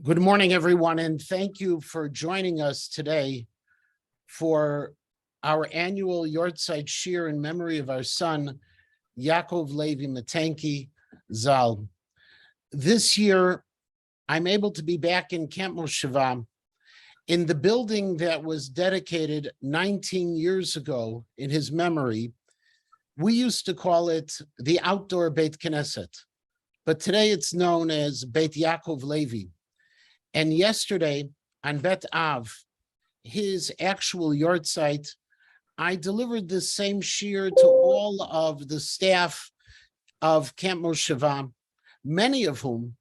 Good morning, everyone, and thank you for joining us today for our annual Yahrzeit Shiur in memory of our son, Yaakov Levi Matanky Zal. This year, I'm able to be back in Camp Mosheva in the building that was dedicated 19 years ago in his memory. We used to call it the outdoor Beit Knesset, but today it's known as Beit Yaakov Levi. And yesterday on Bet Av, his actual Yahrzeit, I delivered this same shiur to all of the staff of Camp Mosheva, many of whom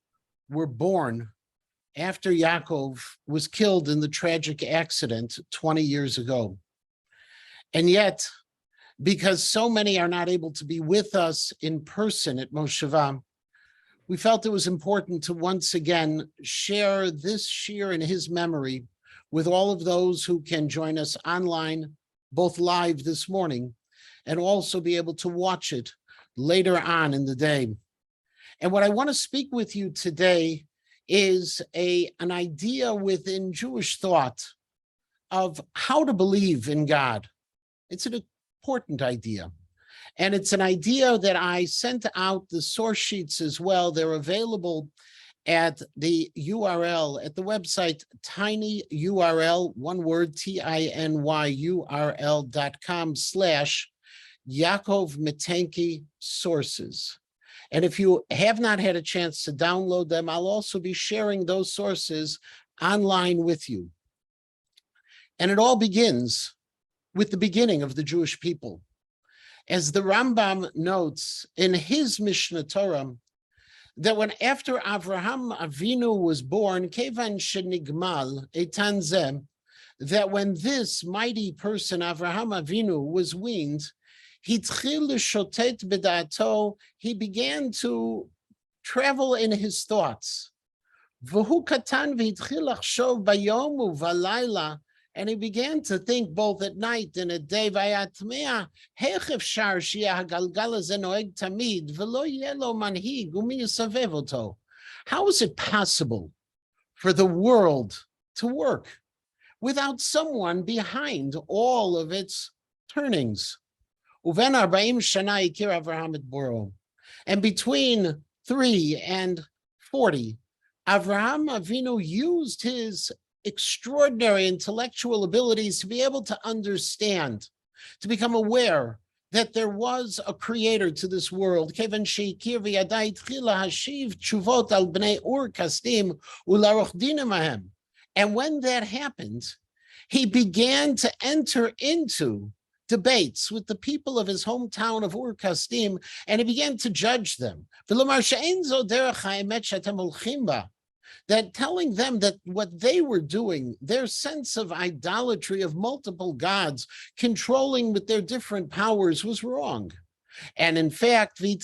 were born after Yaakov was killed in the tragic accident 20 years ago. And yet, because so many are not able to be with us in person at Mosheva, we felt it was important to once again share this shiur in his memory with all of those who can join us online, both live this morning, and also be able to watch it later on in the day. And what I want to speak with you today is an idea within Jewish thought of how to believe in God. It's an important idea. And it's an idea that I sent out the source sheets as well. They're available at the URL, at the website, tinyurl, one word, tinyurl.com/Yaakov Matanky sources. And if you have not had a chance to download them, I'll also be sharing those sources online with you. And it all begins with the beginning of the Jewish people. As the Rambam notes in his Mishnah Torah, that when after Avraham Avinu was born, Kevan Shenigmal Eitan Zeh, that when this mighty person, Avraham Avinu, was weaned, he began to travel in his thoughts. And he began to think both at night and at day. How is it possible for the world to work without someone behind all of its turnings? And between 3 and 40, Avraham Avinu used his extraordinary intellectual abilities to be able to understand, to become aware that there was a creator to this world. And when that happened, he began to enter into debates with the people of his hometown of Ur Kasdim, and he began to judge them. That telling them that what they were doing, their sense of idolatry of multiple gods, controlling with their different powers, was wrong. And in fact, and he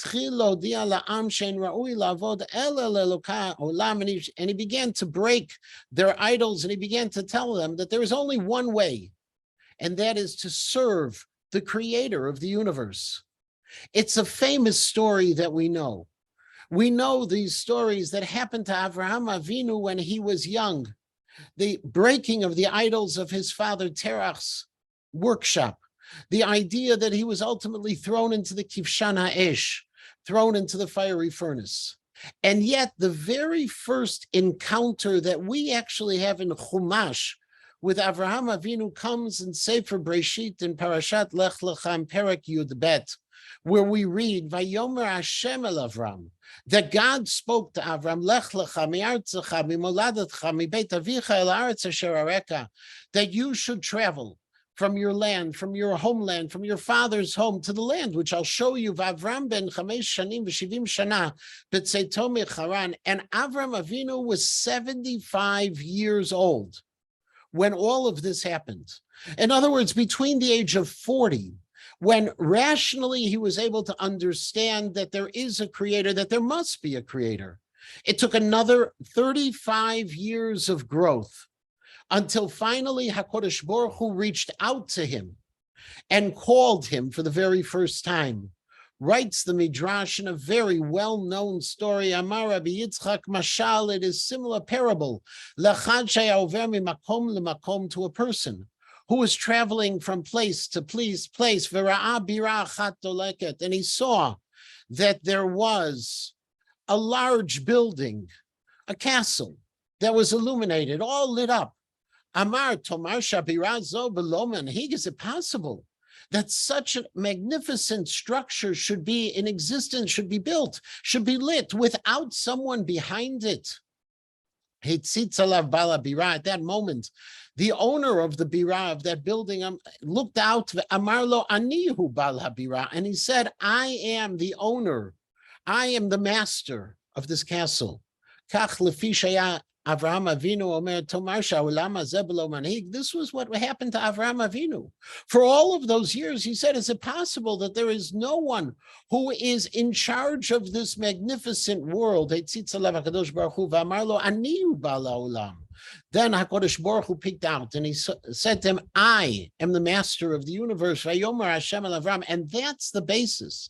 began to break their idols, and he began to tell them that there is only one way, and that is to serve the creator of the universe. It's a famous story that we know. We know these stories that happened to Avraham Avinu when he was young. The breaking of the idols of his father Terach's workshop. The idea that he was ultimately thrown into the Kivshan HaEsh, thrown into the fiery furnace. And yet the very first encounter that we actually have in Chumash with Avraham Avinu comes in Sefer Breshit in Parashat Lech Lecha in Perek Yud Bet, where we read, Vayomer Hashem el Avram, that God spoke to Avram, Lech lecha mi'artzecha mi'moladetcha mi'beit avicha el haaretz asher areka, that you should travel from your land, from your homeland, from your father's home to the land, which I'll show you. V'Avram ben chamesh shanim v'shivim shana b'tzeito mi'charan. And Avram Avinu was 75 years old when all of this happened. In other words, between the age of 40, when rationally he was able to understand that there is a creator, that there must be a creator. It took another 35 years of growth until finally HaKadosh Baruch Hu reached out to him and called him for the very first time, writes the Midrash in a very well-known story, Amar Rabbi Yitzchak Mashal, it is similar parable, Lechad she'over mimakom lemakom, to a person who was traveling from place to place, v'ra'a bira achat doleket, and he saw that there was a large building, a castle that was illuminated, all lit up. Amar Tomar Shabira Zo Beloman, is it possible that such a magnificent structure should be in existence, should be built, should be lit without someone behind it? At that moment, the owner of the bira, of that building, looked out, Amarlo Anihu Bala Bira, and he said, I am the owner, I am the master of this castle. Kach lefi shaya Avraham Avinu Omer Tomar Sha'olama Zebelo Manhig. This was what happened to Avraham Avinu. For all of those years, he said, is it possible that there is no one who is in charge of this magnificent world? Then HaKadosh Baruch Hu peeked out and he said to him, I am the master of the universe. And that's the basis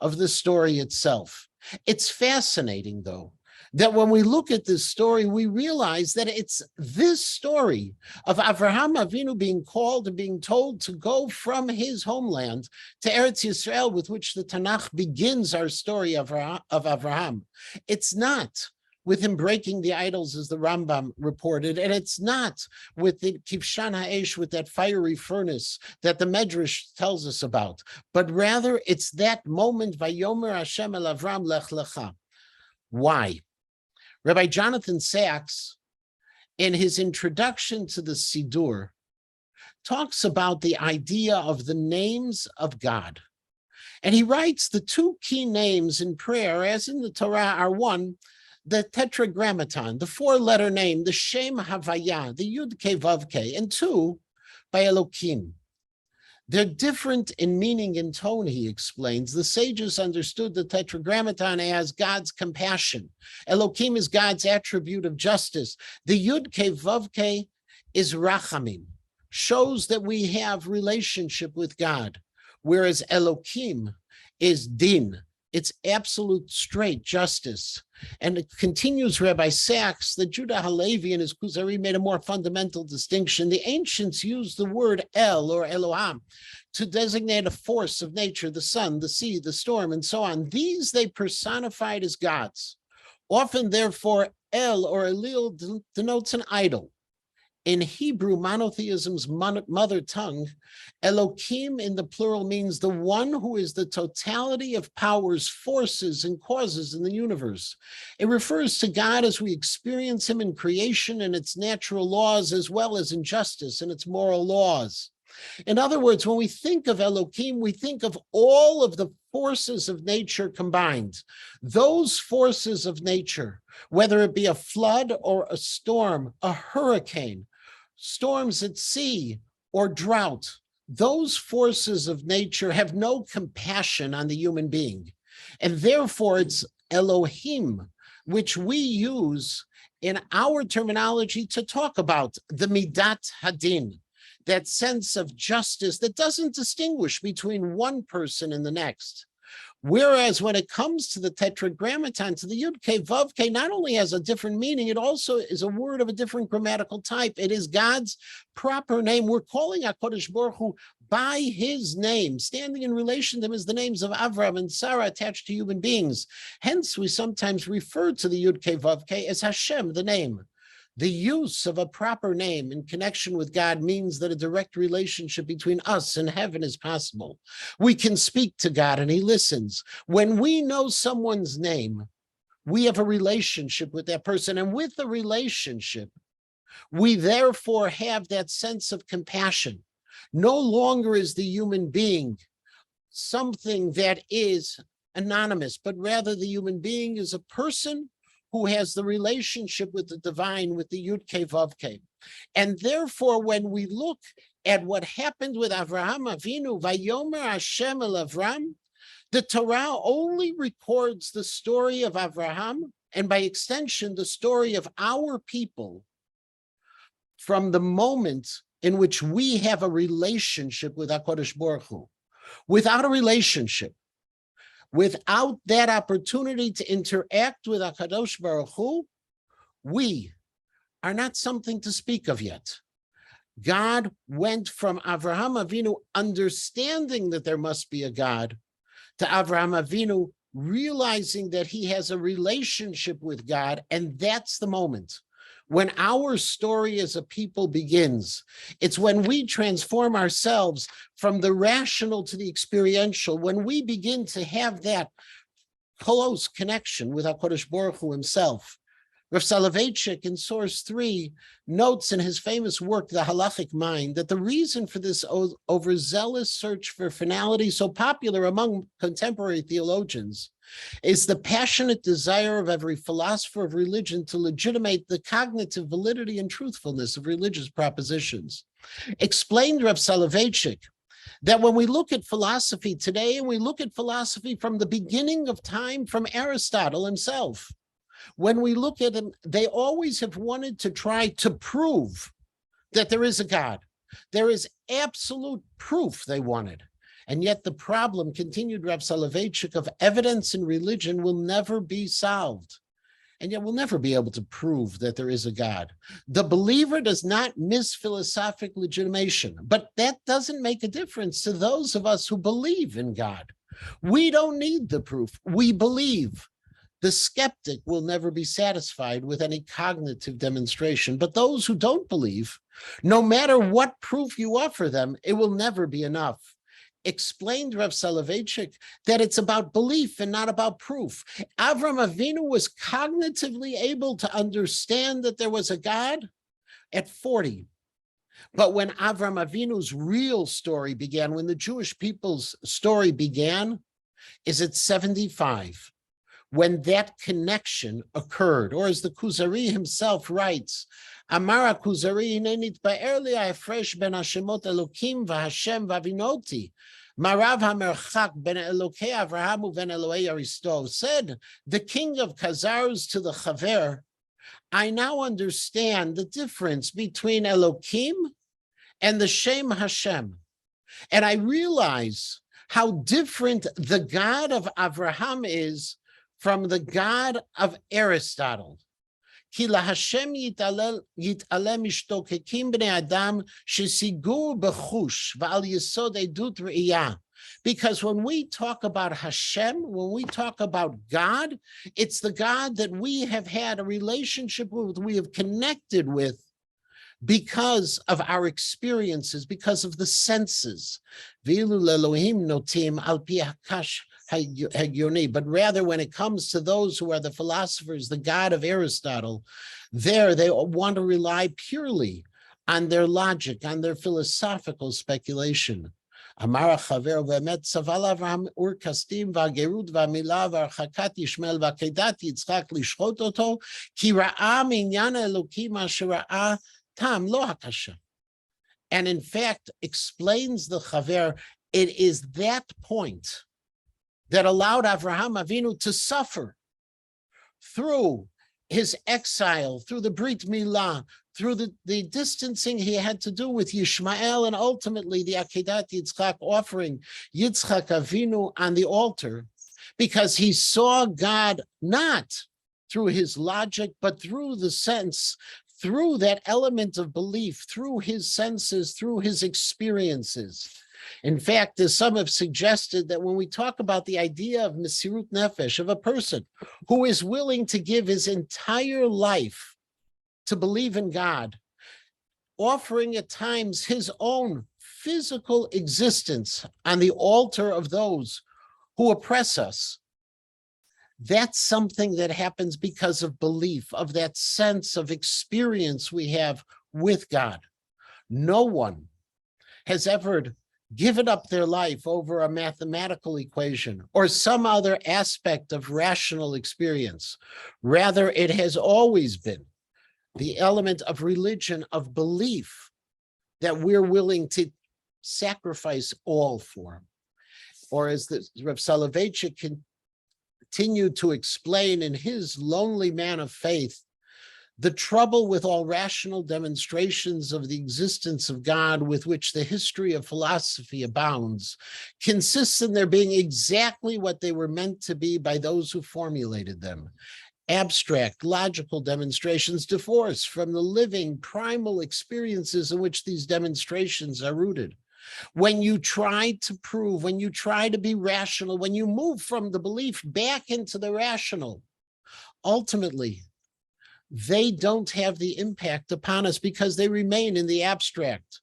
of the story itself. It's fascinating, though, that when we look at this story, we realize that it's this story of Avraham Avinu being called and being told to go from his homeland to Eretz Yisrael, with which the Tanakh begins our story of Avraham. It's not with him breaking the idols, as the Rambam reported, and it's not with the Kivshan Ha'esh, with that fiery furnace that the Medrash tells us about, but rather it's that moment, Vayomer Hashem el Avram lech lecha. Why? Rabbi Jonathan Sachs, in his introduction to the Siddur, talks about the idea of the names of God. And he writes the two key names in prayer, as in the Torah, are one, the Tetragrammaton, the four-letter name, the Shem Havaya, the Yud Ke Vav Ke, and two, by Elokim. They're different in meaning and tone, he explains. The sages understood the Tetragrammaton as God's compassion. Elokim is God's attribute of justice. The Yud Ke Vav Ke is Rachamim, shows that we have relationship with God, whereas Elokim is Din. It's absolute straight justice. And it continues, Rabbi Sachs, that Judah Halevi and his Kuzari made a more fundamental distinction. The ancients used the word El or Elohim to designate a force of nature, the sun, the sea, the storm, and so on. These they personified as gods. Often, therefore, El or Elil denotes an idol. In Hebrew, monotheism's mother tongue, Elokim in the plural means the one who is the totality of powers, forces, and causes in the universe. It refers to God as we experience him in creation and its natural laws, as well as in justice and its moral laws. In other words, when we think of Elokim, we think of all of the forces of nature combined. Those forces of nature, whether it be a flood or a storm, a hurricane, storms at sea, or drought, those forces of nature have no compassion on the human being. And therefore, it's Elohim, which we use in our terminology to talk about the Midat Hadin, that sense of justice that doesn't distinguish between one person and the next. Whereas when it comes to the Tetragrammaton, to the Yud Ke Vav Ke, not only has a different meaning, it also is a word of a different grammatical type. It is God's proper name. We're calling HaKadosh Baruch Hu by his name, standing in relation to him as the names of Avram and Sarah attached to human beings. Hence, we sometimes refer to the Yud Ke Vav Ke as Hashem, the name. The use of a proper name in connection with God means that a direct relationship between us and heaven is possible. We can speak to God and he listens. When we know someone's name, we have a relationship with that person. And with the relationship, we therefore have that sense of compassion. No longer is the human being something that is anonymous, but rather the human being is a person who has the relationship with the divine, with the Yud Ke Vav Ke. And therefore, when we look at what happened with Avraham Avinu, Vayomer Hashem el Avram, the Torah only records the story of Avraham, and by extension, the story of our people, from the moment in which we have a relationship with HaKadosh Baruch Hu. Without a relationship, Without that opportunity to interact with HaKadosh Baruch Hu, we are not something to speak of yet. God went from Avraham Avinu understanding that there must be a God to Avraham Avinu realizing that he has a relationship with God, and that's the moment when our story as a people begins. It's when we transform ourselves from the rational to the experiential, when we begin to have that close connection with HaKadosh Baruch Hu himself. Rav Soloveitchik in Source 3 notes in his famous work, The Halachic Mind, that the reason for this overzealous search for finality so popular among contemporary theologians is the passionate desire of every philosopher of religion to legitimate the cognitive validity and truthfulness of religious propositions. Explained Rav Soloveitchik that when we look at philosophy today, and we look at philosophy from the beginning of time, from Aristotle himself, when we look at them, they always have wanted to try to prove that there is a God. There is absolute proof they wanted. And yet the problem, continued Rav Soloveitchik, of evidence in religion will never be solved. And yet we'll never be able to prove that there is a God. The believer does not miss philosophic legitimation, but that doesn't make a difference to those of us who believe in God. We don't need the proof. We believe. The skeptic will never be satisfied with any cognitive demonstration, but those who don't believe, no matter what proof you offer them, it will never be enough. Explained Rav Soloveitchik that it's about belief and not about proof. Avram Avinu was cognitively able to understand that there was a God at 40. But when Avram Avinu's real story began, when the Jewish people's story began, is at 75. When that connection occurred, or as the Kuzari himself writes, Amara Kuzari hinenit ba'erli ha'efresh ben hashemot Elokim v'Hashem v'Avinoti, Marav ha'merchak ben Elokei Avraham u'ben Elokei Aristo, said the king of Khazars to the Chaver, I now understand the difference between Elokim and the Shem Hashem, and I realize how different the God of Avraham is from the God of Aristotle. Ki laHashem yitalem mishtokekim bnei adam shesigur b'chush v'al yesod edut re'iyah. Because when we talk about Hashem, when we talk about God, it's the God that we have had a relationship with, we have connected with because of our experiences, because of the senses. V'ilu le'Elohim notim al pi hakash. But rather, when it comes to those who are the philosophers, the God of Aristotle, there they want to rely purely on their logic, on their philosophical speculation. Amar Chaver v'emet saval Avraham ur kastim v'agerut v'amila v'archakat Yishmael v'akedat Yitzchak lishchot oto ki ra'a minyan Elokim asher ra'a tam lo hakasha. And in fact, explains the Chaver, it is that point that allowed Avraham Avinu to suffer through his exile, through the Brit Milah, through the distancing he had to do with Yishmael, and ultimately the Akedat Yitzchak, offering Yitzchak Avinu on the altar, because he saw God not through his logic, but through the sense, through that element of belief, through his senses, through his experiences. In fact, as some have suggested, that when we talk about the idea of Mesirut Nefesh, of a person who is willing to give his entire life to believe in God, offering at times his own physical existence on the altar of those who oppress us, that's something that happens because of belief, of that sense of experience we have with God. No one has ever given up their life over a mathematical equation or some other aspect of rational experience. Rather, it has always been the element of religion, of belief, that we're willing to sacrifice all for. Or as the Rav Soloveitchik continued to explain in his Lonely Man of Faith, The trouble with all rational demonstrations of the existence of God with which the history of philosophy abounds consists in their being exactly what they were meant to be by those who formulated them. Abstract, logical demonstrations divorced from the living, primal experiences in which these demonstrations are rooted. When you try to prove, when you try to be rational, when you move from the belief back into the rational, ultimately, they don't have the impact upon us because they remain in the abstract.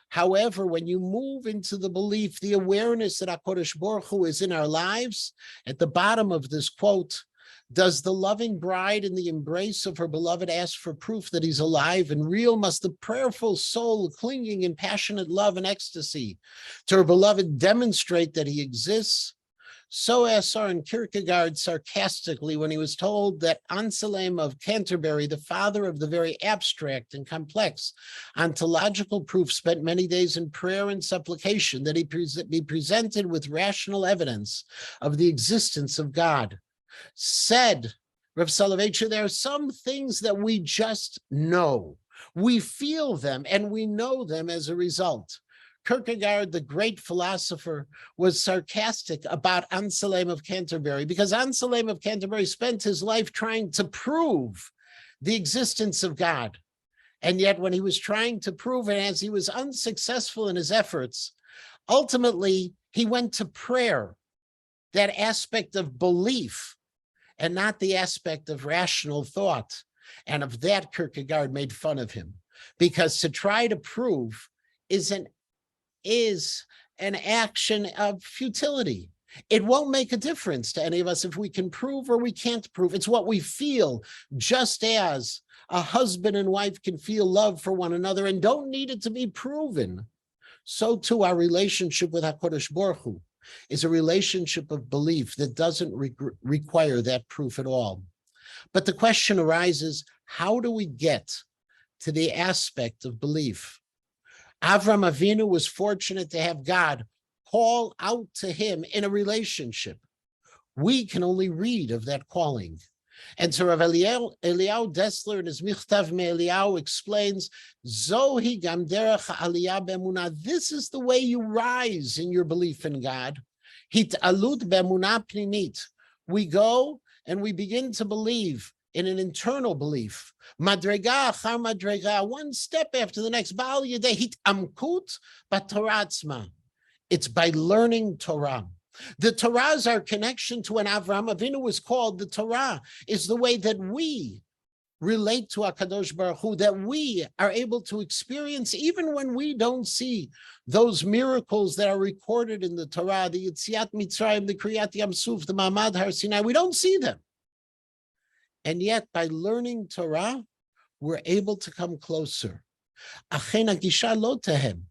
However, when you move into the belief, the awareness that HaKadosh Baruch Hu is in our lives, at the bottom of this quote, does the loving bride in the embrace of her beloved ask for proof that he's alive and real? Must the prayerful soul clinging in passionate love and ecstasy to her beloved demonstrate that he exists? So as Soren Kierkegaard sarcastically when he was told that Anselm of Canterbury, the father of the very abstract and complex ontological proof, spent many days in prayer and supplication that he be presented with rational evidence of the existence of God. Said Rav Soloveitcher, there are some things that we just know. We feel them and we know them as a result. Kierkegaard, the great philosopher, was sarcastic about Anselm of Canterbury because Anselm of Canterbury spent his life trying to prove the existence of God. And yet when he was trying to prove it, as he was unsuccessful in his efforts, ultimately he went to prayer, that aspect of belief, and not the aspect of rational thought. And of that, Kierkegaard made fun of him, because to try to prove is an action of futility. It won't make a difference to any of us if we can prove or we can't prove. It's what we feel, just as a husband and wife can feel love for one another and don't need it to be proven. So too our relationship with HaKadosh Baruch Hu is a relationship of belief that doesn't require that proof at all. But the question arises, how do we get to the aspect of belief? Avram Avinu was fortunate to have God call out to him in a relationship. We can only read of that calling. And so Rav Eliyahu Dessler in his Michtav Me'Eliyahu explains, Zohi gam derech aliyah be'emunah. This is the way you rise in your belief in God. Hit'alut be'emunah pnimit. We go and we begin to believe in an internal belief. Madrega achar madrega, one step after the next. Ba'al yedei hit'amkut b'Torah atzma. It's by learning Torah. The Torah is our connection to when Avraham Avinu was called. The Torah is the way that we relate to HaKadosh Baruch Hu, that we are able to experience even when we don't see those miracles that are recorded in the Torah, the Yetziat Mitzrayim, the Kriyat Yam Suf, the Ma'amad Har Sinai. We don't see them. And yet, by learning Torah, we're able to come closer. Achen hagisha lo tehem.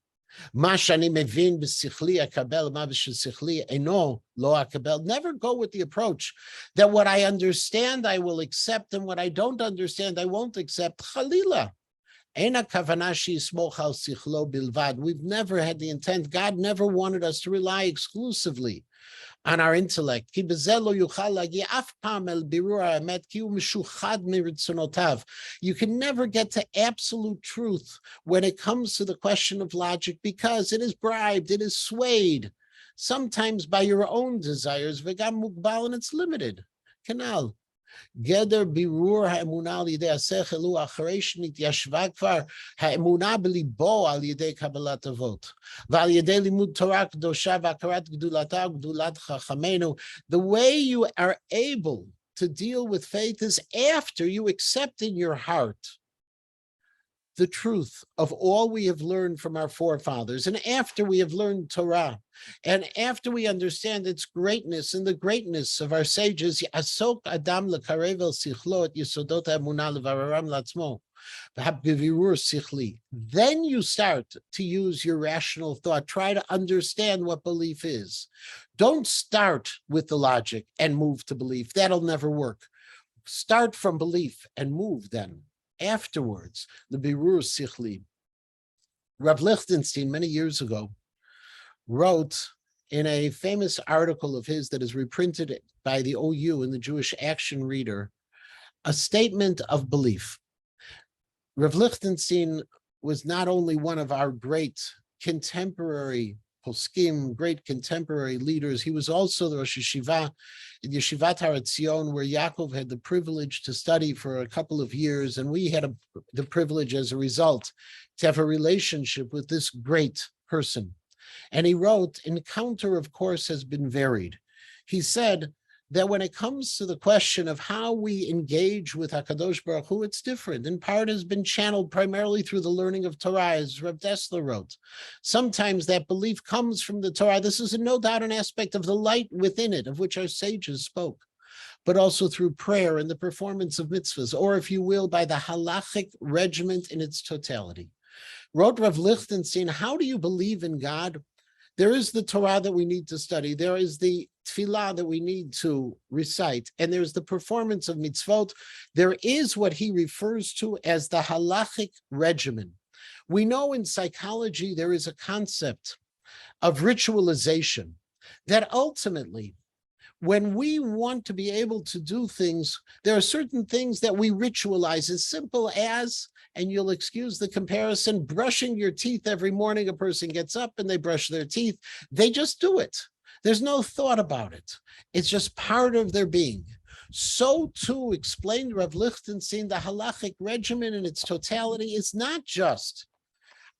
Ma shani mevin b'sichli akabel, ma b'shesichli eno lo akabel. Never go with the approach that what I understand I will accept, and what I don't understand I won't accept. Chalila. Ena kavanashi smoch al sichlo bilvad. We've never had the intent. God never wanted us to rely exclusively on our intellect. You can never get to absolute truth when it comes to the question of logic, because it is bribed, it is swayed, sometimes by your own desires, and it's limited. Canal. Geder birur ha'emunah al yidei hasechel acharei shenitiyashva kvar ha'emunah belibo al yidei kabbalat avot v'al yidei limud Torah kedosha v'akarat gedulata gedulat chachamenu. The way you are able to deal with faith is after you accept in your heart the truth of all we have learned from our forefathers, and after we have learned Torah, and after we understand its greatness and the greatness of our sages, asok adam lekarev el sichlo et yesodot ha'emunah levararam latzmo v'habgevirur sichli. Then you start to use your rational thought. Try to understand what belief is. Don't start with the logic and move to belief. That'll never work. Start from belief and move then afterwards, the Birur Sichli. Rav Lichtenstein, many years ago, wrote in a famous article of his that is reprinted by the OU in the Jewish Action Reader, a statement of belief. Rav Lichtenstein was not only one of our great contemporary poskim, great contemporary leaders, he was also the Rosh Yeshiva in Yeshivat Har Etzion, where Yaakov had the privilege to study for a couple of years, and we had the privilege as a result to have a relationship with this great person. And he wrote, encounter, of course, has been varied. He said that when it comes to the question of how we engage with HaKadosh Baruch Hu, it's different. In part, has been channeled primarily through the learning of Torah, as Reb Dessler wrote. Sometimes that belief comes from the Torah. This is no doubt an aspect of the light within it, of which our sages spoke, but also through prayer and the performance of mitzvahs, or if you will, by the halachic regiment in its totality. Wrote Rav Lichtenstein, how do you believe in God? There is the Torah that we need to study. There is the tefillah that we need to recite. And there's the performance of mitzvot. There is what he refers to as the halachic regimen. We know in psychology there is a concept of ritualization that ultimately, when we want to be able to do things, there are certain things that we ritualize, as simple as, and you'll excuse the comparison, brushing your teeth every morning. A person gets up and they brush their teeth. They just do it. There's no thought about it. It's just part of their being. So too, explained Rav Lichtenstein, the halachic regimen in its totality is not just,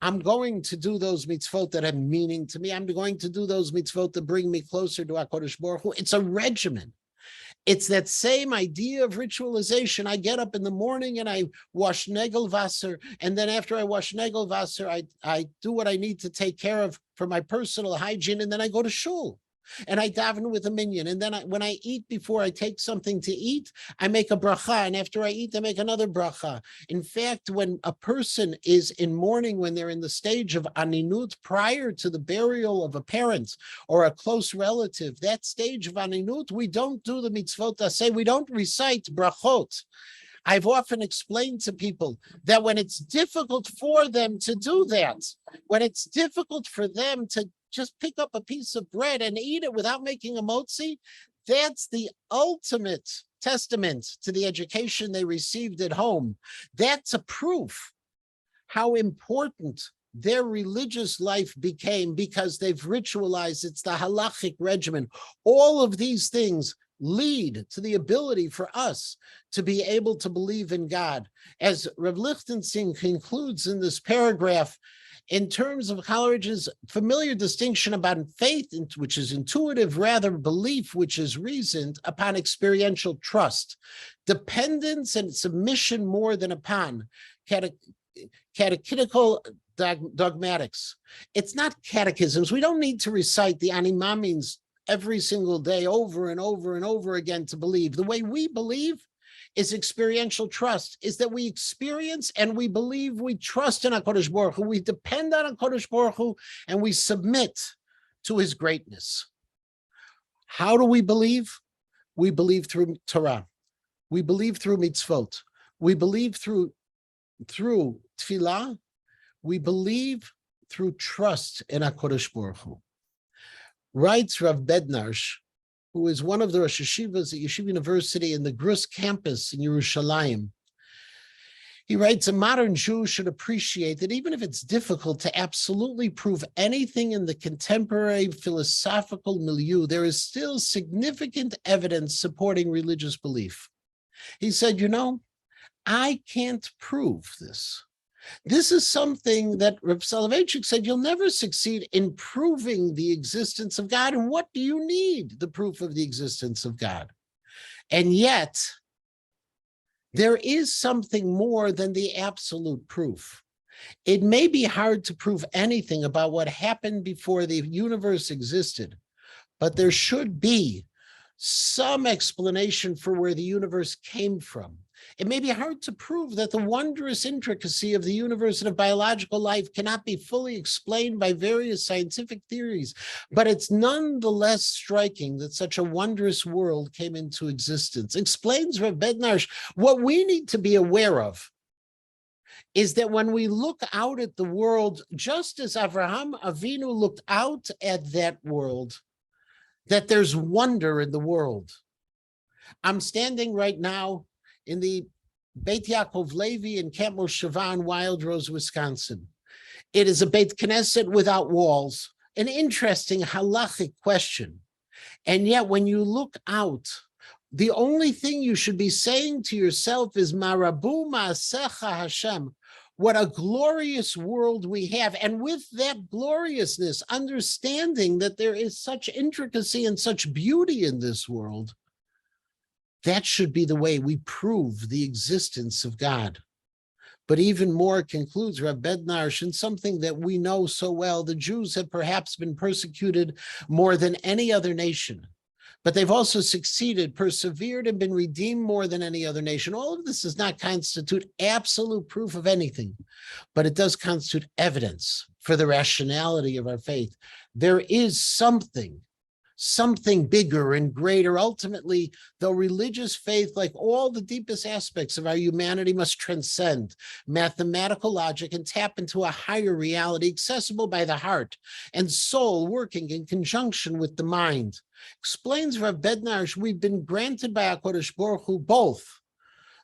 I'm going to do those mitzvot that have meaning to me. I'm going to do those mitzvot that bring me closer to HaKadosh Baruch Hu. It's a regimen. It's that same idea of ritualization. I get up in the morning and I wash Negelwasser, and then after I wash Negelwasser, I do what I need to take care of for my personal hygiene, and then I go to shul. And I daven with a minyan. And then when I eat, before I take something to eat, I make a bracha. And after I eat, I make another bracha. In fact, when a person is in mourning, when they're in the stage of aninut prior to the burial of a parent or a close relative, that stage of aninut, we don't do the mitzvot aseh. We don't recite brachot. I've often explained to people that when it's difficult for them to do that, when it's difficult for them to just pick up a piece of bread and eat it without making a motzi, that's the ultimate testament to the education they received at home. That's a proof how important their religious life became because they've ritualized. It's the halachic regimen. All of these things lead to the ability for us to be able to believe in God. As Rav Lichtenstein concludes in this paragraph, in terms of Coleridge's familiar distinction about faith, which is intuitive, rather belief, which is reasoned, upon experiential trust, dependence and submission more than upon catechetical dogmatics. It's not catechisms. We don't need to recite the animamins every single day over and over and over again to believe. The way we believe is experiential trust, is that we experience and we believe, we trust in HaKadosh Baruch Hu, we depend on HaKadosh Baruch Hu, and we submit to his greatness. How do we believe? We believe through Torah. We believe through mitzvot. We believe through tefillah. We believe through trust in HaKadosh Baruch Hu. Writes Rav Bednarsh, who is one of the Rosh Yeshivas at Yeshiva University in the Grus campus in Yerushalayim. He writes, a modern Jew should appreciate that even if it's difficult to absolutely prove anything in the contemporary philosophical milieu, there is still significant evidence supporting religious belief. He said, I can't prove this. This is something that Reb Soloveitchik said, you'll never succeed in proving the existence of God. And what do you need? The proof of the existence of God. And yet, there is something more than the absolute proof. It may be hard to prove anything about what happened before the universe existed, but there should be some explanation for where the universe came from. It may be hard to prove that the wondrous intricacy of the universe and of biological life cannot be fully explained by various scientific theories, but it's nonetheless striking that such a wondrous world came into existence. Explains Rav Bednarsh, what we need to be aware of is that when we look out at the world, just as Avraham Avinu looked out at that world, that there's wonder in the world. I'm standing right now in the Beit Yaakov Levi in Camp Mosheva in Wild Rose, Wisconsin. It is a Beit Knesset without walls, an interesting halachic question. And yet when you look out, the only thing you should be saying to yourself is, Marabu Ma'asecha Hashem, what a glorious world we have. And with that gloriousness, understanding that there is such intricacy and such beauty in this world, that should be the way we prove the existence of God. But even more, concludes Rav Bednarsh, in something that we know so well, the Jews have perhaps been persecuted more than any other nation, but they've also succeeded, persevered, and been redeemed more than any other nation. All of this does not constitute absolute proof of anything, but it does constitute evidence for the rationality of our faith. There is something bigger and greater. Ultimately, though religious faith, like all the deepest aspects of our humanity, must transcend mathematical logic and tap into a higher reality accessible by the heart and soul, working in conjunction with the mind. Explains Rav Bednarsh, we've been granted by HaKadosh Baruch Hu both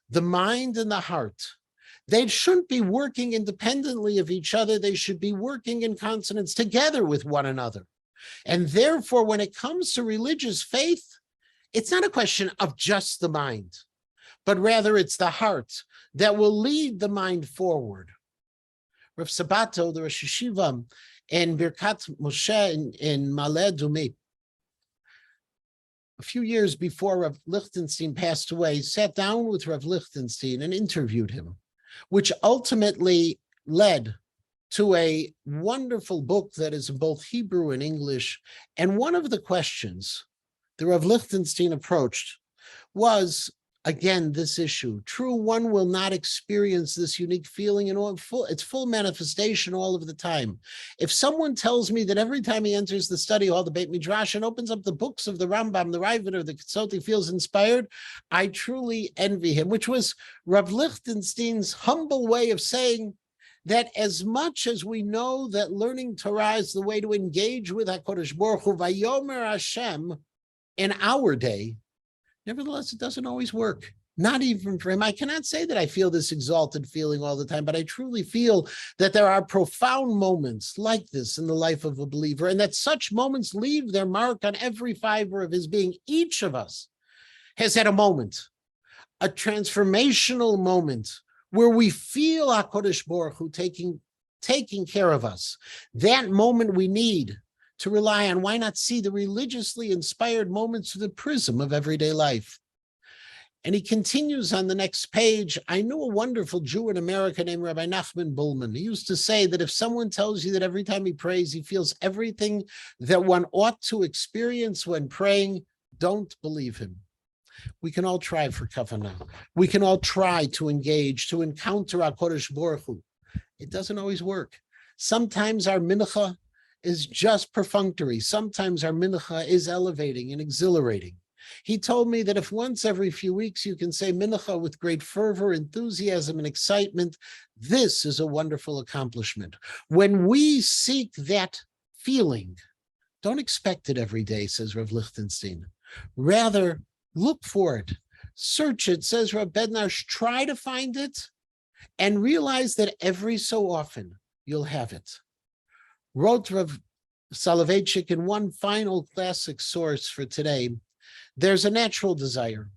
the mind and the heart. They shouldn't be working independently of each other. They should be working in consonance together with one another. And therefore, when it comes to religious faith, it's not a question of just the mind, but rather it's the heart that will lead the mind forward. Rav Sabato, the Rosh Yeshiva in Birkat Moshe in Maleh Dumi, a few years before Rav Lichtenstein passed away, sat down with Rav Lichtenstein and interviewed him, which ultimately led to a wonderful book that is in both Hebrew and English. And one of the questions that Rav Lichtenstein approached was, again, this issue. True, one will not experience this unique feeling in its full manifestation all of the time. If someone tells me that every time he enters the study hall, the Beit Midrash, and opens up the books of the Rambam, the Ravid, or the Ketzot, he feels inspired, I truly envy him, which was Rav Lichtenstein's humble way of saying that as much as we know that learning Torah is the way to engage with HaKadosh Baruch Hu, Vayomer Hashem, in our day, nevertheless, it doesn't always work. Not even for him. I cannot say that I feel this exalted feeling all the time, but I truly feel that there are profound moments like this in the life of a believer, and that such moments leave their mark on every fiber of his being. Each of us has had a moment, a transformational moment, where we feel HaKadosh Baruch Hu taking care of us. That moment we need to rely on. Why not see the religiously inspired moments through the prism of everyday life? And he continues on the next page. I knew a wonderful Jew in America named Rabbi Nachman Bullman. He used to say that if someone tells you that every time he prays, he feels everything that one ought to experience when praying, don't believe him. We can all try for kavanah. We can all try to engage, to encounter HaKadosh Baruch Hu. It doesn't always work. Sometimes our mincha is just perfunctory. Sometimes our mincha is elevating and exhilarating. He told me that if once every few weeks you can say mincha with great fervor, enthusiasm, and excitement, this is a wonderful accomplishment. When we seek that feeling, don't expect it every day, says Rav Lichtenstein. Rather, look for it, search it, says Rav Bednarsh, try to find it, and realize that every so often you'll have it. Wrote Rav Soloveitchik in one final classic source for today, there's a natural desire,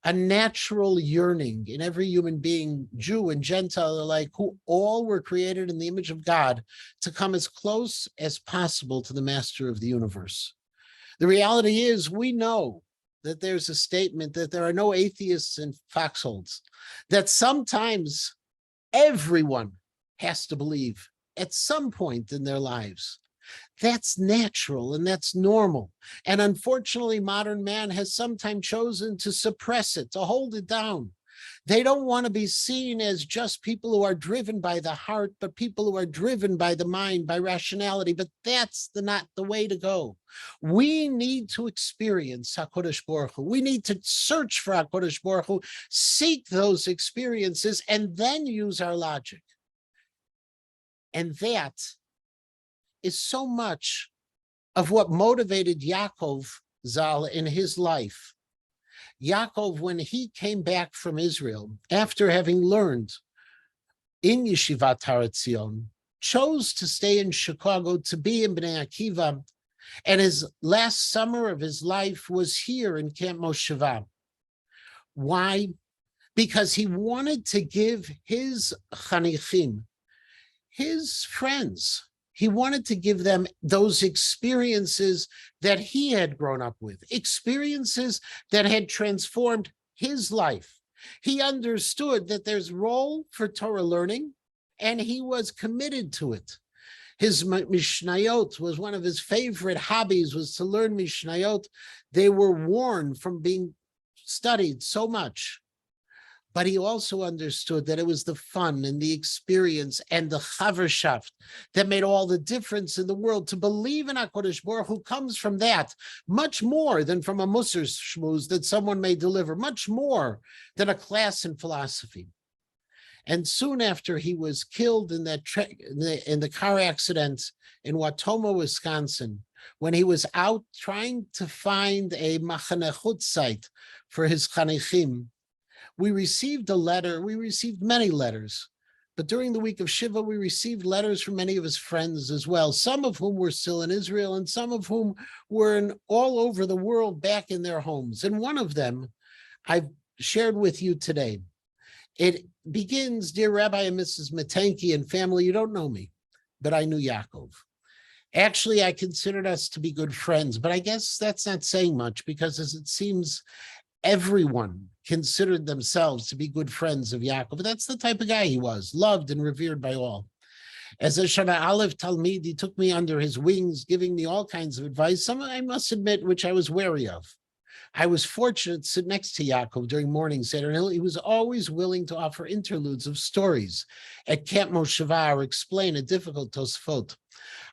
a natural yearning in every human being, Jew and Gentile alike, who all were created in the image of God, to come as close as possible to the master of the universe. The reality is, we know that there's a statement that there are no atheists in foxholes, that sometimes everyone has to believe at some point in their lives. That's natural and that's normal. And unfortunately, modern man has sometimes chosen to suppress it, to hold it down. They don't want to be seen as just people who are driven by the heart, but people who are driven by the mind, by rationality. But that's not the way to go. We need to experience HaKadosh Baruch Hu. We need to search for HaKadosh Baruch Hu, seek those experiences, and then use our logic. And that is so much of what motivated Yaakov Zal in his life. Yaakov, when he came back from Israel, after having learned in Yeshivat Har Etzion, chose to stay in Chicago to be in Bnei Akiva, and his last summer of his life was here in Camp Mosheva. Why? Because he wanted to give his chanichim, his friends, he wanted to give them those experiences that he had grown up with, experiences that had transformed his life. He understood that there's role for Torah learning, and he was committed to it. His Mishnayot was one of his favorite hobbies, was to learn Mishnayot. They were worn from being studied so much. But he also understood that it was the fun and the experience and the chaverschaft that made all the difference in the world. To believe in HaKadosh Baruch Hu comes from that, much more than from a Musar shmooze that someone may deliver, much more than a class in philosophy. And soon after he was killed in the car accident in Watoma, Wisconsin, when he was out trying to find a Machane Chutz site for his chanichim, we received a letter. We received many letters, but during the week of Shiva, we received letters from many of his friends as well, some of whom were still in Israel and some of whom were all over the world back in their homes. And one of them I've shared with you today. It begins, "Dear Rabbi and Mrs. Matanky and family, you don't know me, but I knew Yaakov. Actually, I considered us to be good friends, but I guess that's not saying much because as it seems, everyone considered themselves to be good friends of Yaakov. But that's the type of guy he was, loved and revered by all. As a Shana Aleph Talmid, he took me under his wings, giving me all kinds of advice, some I must admit, which I was wary of. I was fortunate to sit next to Yaakov during morning Seder, and he was always willing to offer interludes of stories at Camp Mosheva or explain a difficult Tosfot.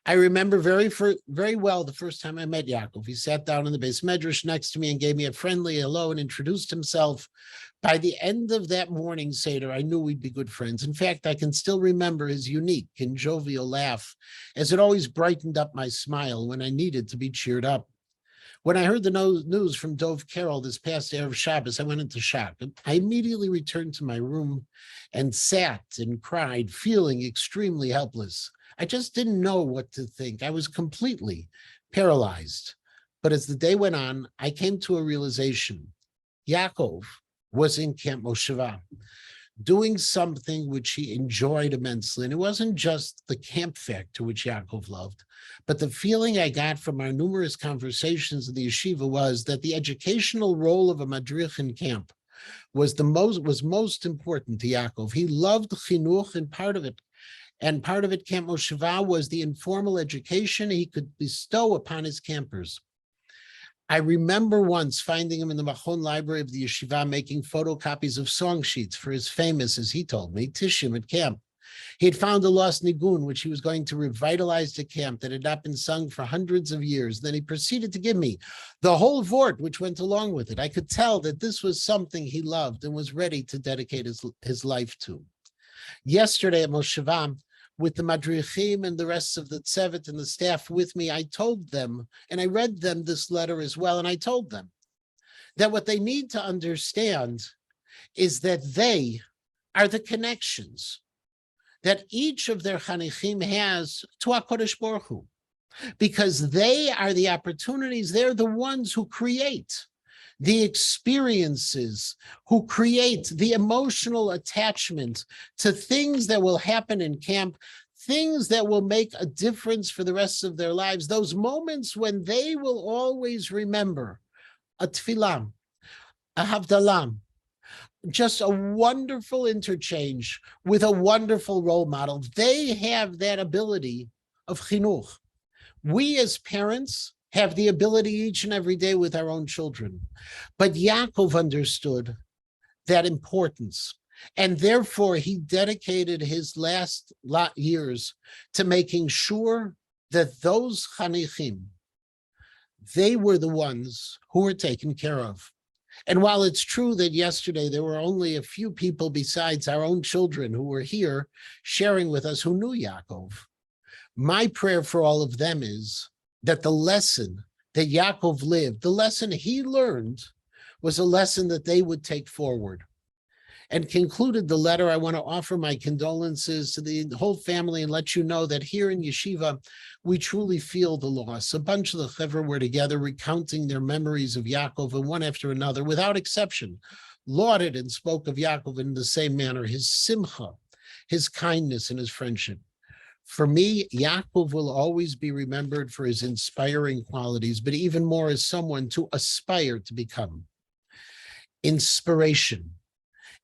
I remember very well the first time I met Yaakov. He sat down in the base medrash next to me and gave me a friendly hello and introduced himself. By the end of that morning Seder, I knew we'd be good friends. In fact, I can still remember his unique and jovial laugh, as it always brightened up my smile when I needed to be cheered up. When I heard the news from Dov Carroll this past Erev Shabbos, I went into shock. I immediately returned to my room and sat and cried, feeling extremely helpless. I just didn't know what to think. I was completely paralyzed. But as the day went on, I came to a realization. Yaakov was in Camp Mosheva, doing something which he enjoyed immensely. And it wasn't just the camp factor, which Yaakov loved, but the feeling I got from our numerous conversations in the yeshiva was that the educational role of a madrich in camp was most important to Yaakov. He loved chinuch, and part of it, Camp Mosheva, was the informal education he could bestow upon his campers. I remember once finding him in the Machon library of the yeshiva making photocopies of song sheets for his famous, as he told me, tishim at camp. He had found a lost nigun, which he was going to revitalize the camp that had not been sung for hundreds of years. Then he proceeded to give me the whole vort which went along with it. I could tell that this was something he loved and was ready to dedicate his life to. Yesterday at Mosheva, with the madrichim and the rest of the tzevet and the staff with me, I told them, and I read them this letter as well, and I told them that what they need to understand is that they are the connections that each of their chanichim has to HaKadosh Baruch Hu, because they are the opportunities, they're the ones who create the experiences, who create the emotional attachment to things that will happen in camp, things that will make a difference for the rest of their lives, those moments when they will always remember a tefillah, a havdalah, just a wonderful interchange with a wonderful role model. They have that ability of chinuch. We as parents have the ability each and every day with our own children. But Yaakov understood that importance. And therefore, he dedicated his last years to making sure that those chanichim, they were the ones who were taken care of. And while it's true that yesterday there were only a few people besides our own children who were here sharing with us who knew Yaakov, my prayer for all of them is that the lesson that Yaakov lived, the lesson he learned, was a lesson that they would take forward. And concluded the letter, I want to offer my condolences to the whole family and let you know that here in Yeshiva, we truly feel the loss. A bunch of the Chevra were together recounting their memories of Yaakov, and one after another, without exception, lauded and spoke of Yaakov in the same manner, his simcha, his kindness, and his friendship. For me, Yaakov will always be remembered for his inspiring qualities, but even more as someone to aspire to become. Inspiration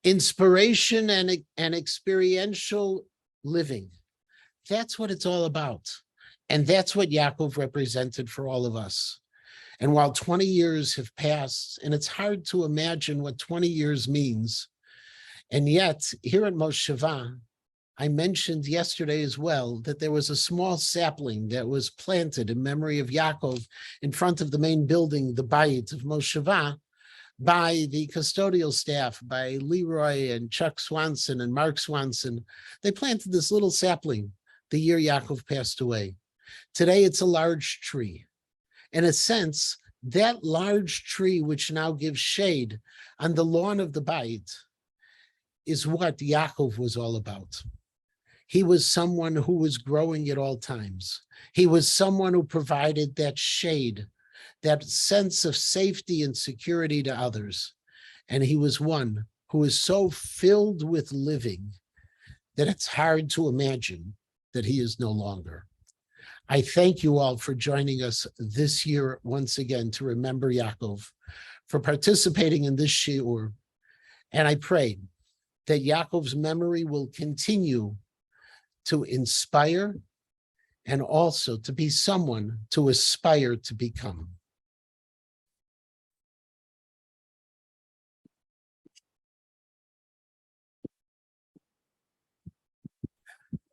and experiential living. That's what it's all about. And that's what Yaakov represented for all of us. And while 20 years have passed, and it's hard to imagine what 20 years means, and yet here at Mosheva, I mentioned yesterday as well that there was a small sapling that was planted in memory of Yaakov in front of the main building, the Bayit of Mosheva, by the custodial staff, by Leroy and Chuck Swanson and Mark Swanson. They planted this little sapling the year Yaakov passed away. Today, it's a large tree. In a sense, that large tree, which now gives shade on the lawn of the Bayit, is what Yaakov was all about. He was someone who was growing at all times. He was someone who provided that shade, that sense of safety and security to others. And he was one who is so filled with living that it's hard to imagine that he is no longer. I thank you all for joining us this year once again to remember Yaakov, for participating in this shiur. And I pray that Yaakov's memory will continue to inspire and also to be someone to aspire to become.